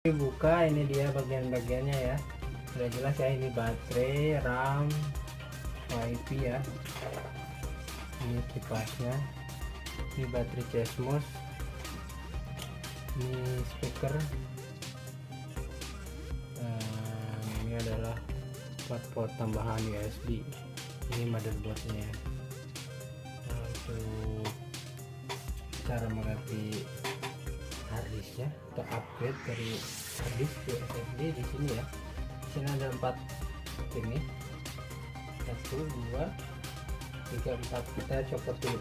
Dibuka, ini dia bagian-bagiannya ya. Sudah jelas ya, ini baterai, RAM, WiFi ya. Ini kipasnya, ini baterai CMOS, ini speaker. Ini adalah port tambahan USB. Ini motherboardnya. Nah, untuk cara mengganti harddisknya atau upgrade dari harddisk ke SSD di sini ya. Di sini ada 4 ini, 1 2 3 4. Kita copot dulu.